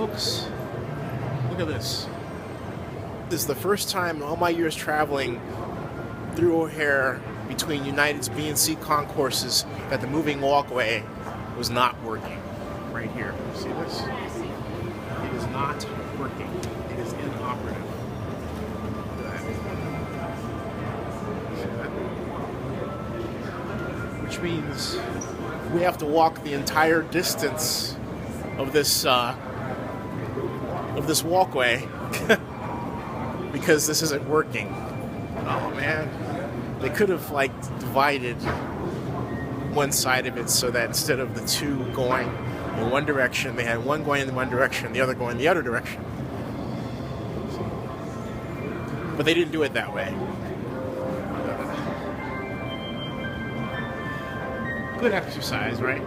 folks. Look at this. This is the first time in all my years traveling through O'Hare between United's B and C concourses that the moving walkway was not working. Right here. See this? It is not working. It is inoperative. Look at that. See that? Which means we have to walk the entire distance of this walkway because this isn't working. Oh man, they could have divided one side of it so that instead of the two going in one direction, they had one going in one direction, the other going the other direction. But they didn't do it that way. Good exercise, right?